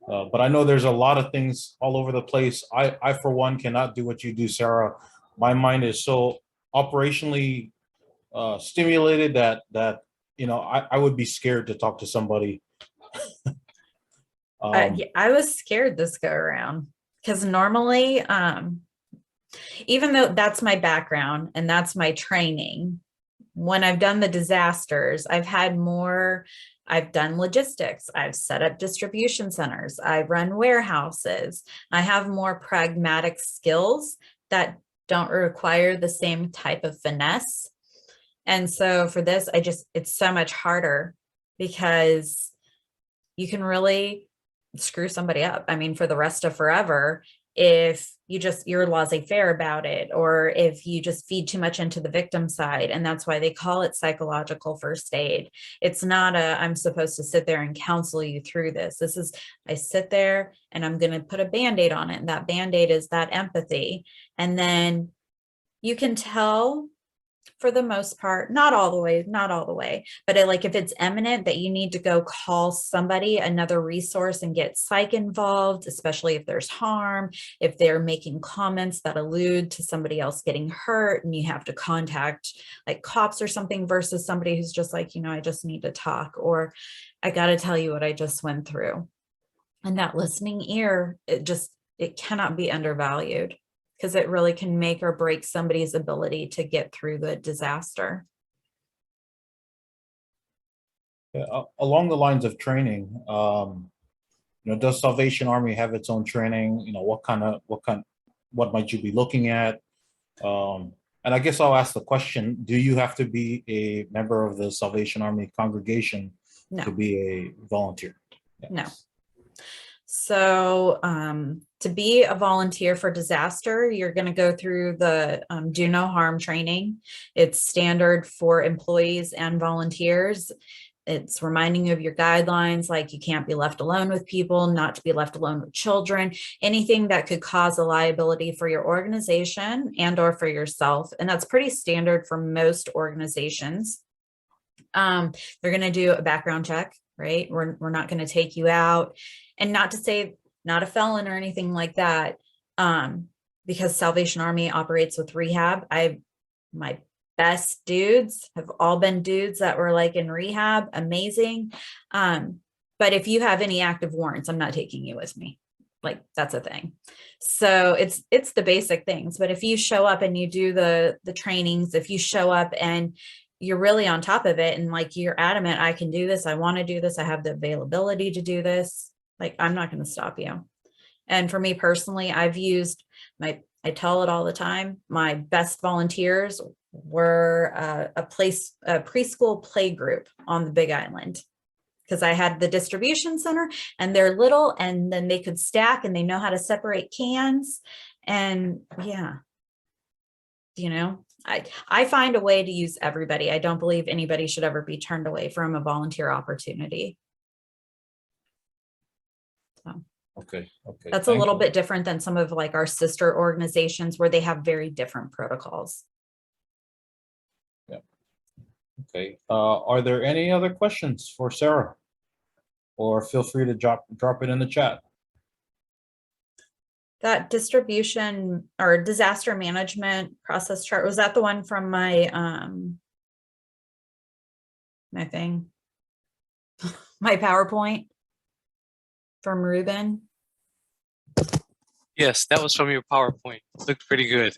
But I know there's a lot of things all over the place. I for one, cannot do what you do, Sarah. My mind is so operationally stimulated that I would be scared to talk to somebody. I was scared this go around, because normally, even though that's my background and that's my training, when I've done the disasters, I've done logistics, I've set up distribution centers, I run warehouses. I have more pragmatic skills that don't require the same type of finesse. And so for this, it's so much harder, because you can really screw somebody up. I mean, for the rest of forever, if you're laissez-faire about it, or if you just feed too much into the victim side. And that's why they call it psychological first aid. It's not I'm supposed to sit there and counsel you through this. I sit there and I'm going to put a Band-Aid on it. And that Band-Aid is that empathy. And then you can tell, for the most part, not all the way, but if it's imminent that you need to go call somebody, another resource, and get psych involved, especially if there's harm, if they're making comments that allude to somebody else getting hurt, and you have to contact like cops or something, versus somebody who's just like, I just need to talk, or I got to tell you what I just went through. And that listening ear, it cannot be undervalued, because it really can make or break somebody's ability to get through the disaster. Along the lines of training, does Salvation Army have its own training? What might you be looking at? And I guess I'll ask the question: do you have to be a member of the Salvation Army congregation to be a volunteer? Yes. No. So to be a volunteer for disaster, you're going to go through the do no harm training. It's standard for employees and volunteers. It's reminding you of your guidelines, like you can't be left alone with people, not to be left alone with children, anything that could cause a liability for your organization and or for yourself. And that's pretty standard for most organizations. They're going to do a background check, right? We're not going to take you out. And not to say not a felon or anything like that, because Salvation Army operates with rehab. My best dudes have all been dudes that were like in rehab, amazing. But if you have any active warrants, I'm not taking you with me. Like, that's a thing. So it's the basic things. But if you show up and you do the trainings, if you show up and you're really on top of it, and like you're adamant, I can do this, I want to do this, I have the availability to do this, like, I'm not going to stop you. And for me personally, I've used I tell it all the time, my best volunteers were a preschool play group on the Big Island, because I had the distribution center and they're little, and then they could stack and they know how to separate cans. And yeah, I find a way to use everybody. I don't believe anybody should ever be turned away from a volunteer opportunity. So. Okay. That's a little bit different than some of like our sister organizations, where they have very different protocols. Yeah. Okay. Are there any other questions for Sarah? Or feel free to drop it in the chat. That distribution or disaster management process chart, was that the one from my thing, my PowerPoint from Ruben? Yes, that was from your PowerPoint. Looked pretty good.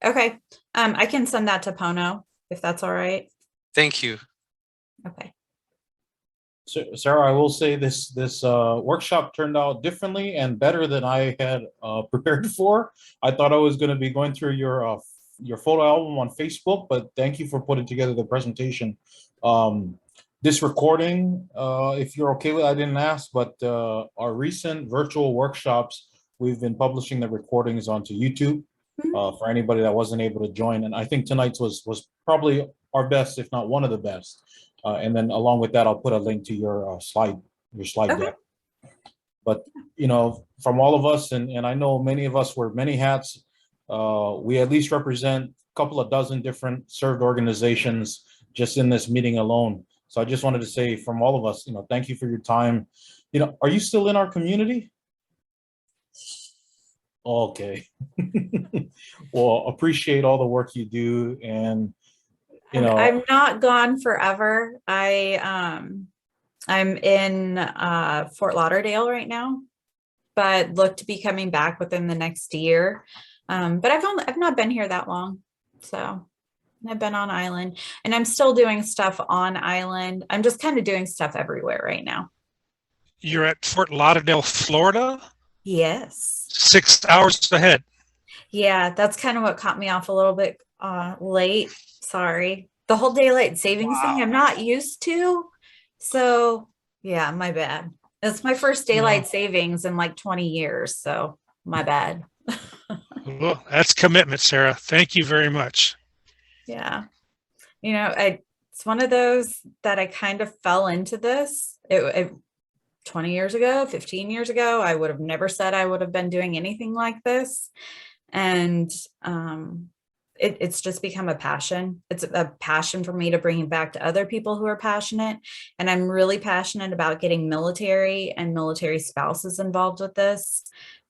Okay, I can send that to Pono if that's all right. Thank you. Okay. So, Sarah, I will say this workshop turned out differently and better than I had prepared for. I thought I was going to be going through your photo album on Facebook, but thank you for putting together the presentation. This recording, if you're okay with it, I didn't ask, but our recent virtual workshops, we've been publishing the recordings onto YouTube for anybody that wasn't able to join. And I think tonight's was probably our best, if not one of the best. And then along with that, I'll put a link to your slide Okay. deck. But, you know, from all of us, and I know many of us wear many hats, we at least represent a couple of dozen different served organizations just in this meeting alone. So I just wanted to say from all of us, you know, thank you for your time. You know, are you still in our community? Okay. Well, appreciate all the work you do, and you know, I'm not gone forever. I'm in Fort Lauderdale right now, but look to be coming back within the next year. But I've not been here that long, so I've been on island, and I'm still doing stuff on island. I'm just kind of doing stuff everywhere right now. You're at Fort Lauderdale, Florida? Yes. 6 hours ahead. Yeah, that's kind of what caught me off a little bit late. Sorry. The whole daylight savings thing I'm not used to. So yeah, my bad. It's my first daylight savings in like 20 years. So my bad. Well, that's commitment, Sarah. Thank you very much. Yeah. You know, it's one of those that I kind of fell into this. It 20 years ago, 15 years ago, I would have never said I would have been doing anything like this. And it's just become a passion. It's a passion for me to bring it back to other people who are passionate. And I'm really passionate about getting military and military spouses involved with this,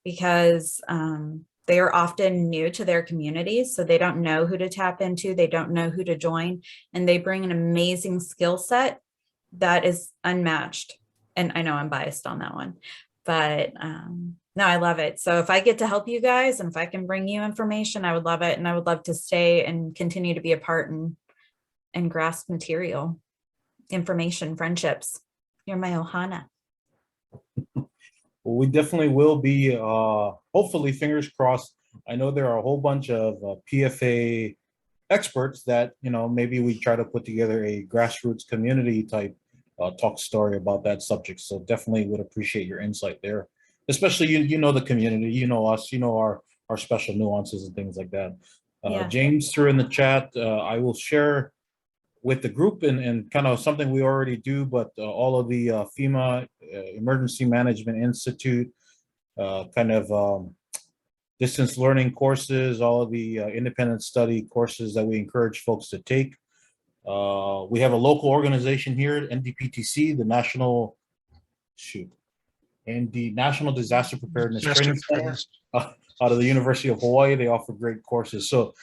because they are often new to their communities. So they don't know who to tap into. They don't know who to join. And they bring an amazing skill set that is unmatched. And I know I'm biased on that one, but no, I love it. So if I get to help you guys and if I can bring you information, I would love it. And I would love to stay and continue to be a part and grasp material, information, friendships. You're my Ohana. well, we definitely will be, hopefully, fingers crossed. I know there are a whole bunch of PFA experts that, you know, maybe we try to put together a grassroots community type talk story about that subject. So definitely would appreciate your insight there. Especially you know the community, you know us, you know our special nuances and things like that. Yeah. James threw in the chat. I will share with the group and kind of something we already do, but all of the FEMA Emergency Management Institute kind of distance learning courses, all of the independent study courses that we encourage folks to take. We have a local organization here, NDPTC, the National Disaster Preparedness Training Center out of the University of Hawaii. They offer great courses. So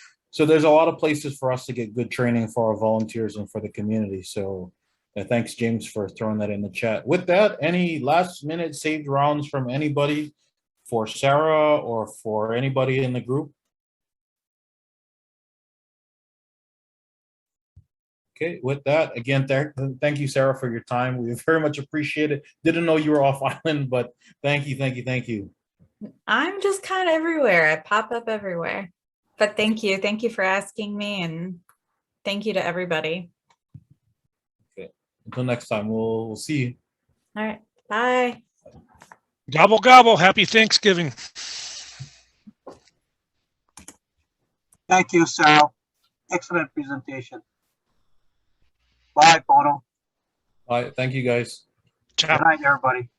there's a lot of places for us to get good training for our volunteers and for the community. So thanks, James, for throwing that in the chat. With that, any last minute saved rounds from anybody for Sarah or for anybody in the group? Okay, with that, again, thank you, Sarah, for your time. We very much appreciate it. Didn't know you were off island, but thank you. I'm just kind of everywhere. I pop up everywhere. But thank you. Thank you for asking me, and thank you to everybody. Okay, until next time, we'll see you. All right, bye. Gobble, gobble. Happy Thanksgiving. Thank you, Sarah. Excellent presentation. Bye, Bono. All right, thank you, guys. Ciao. Good night, everybody.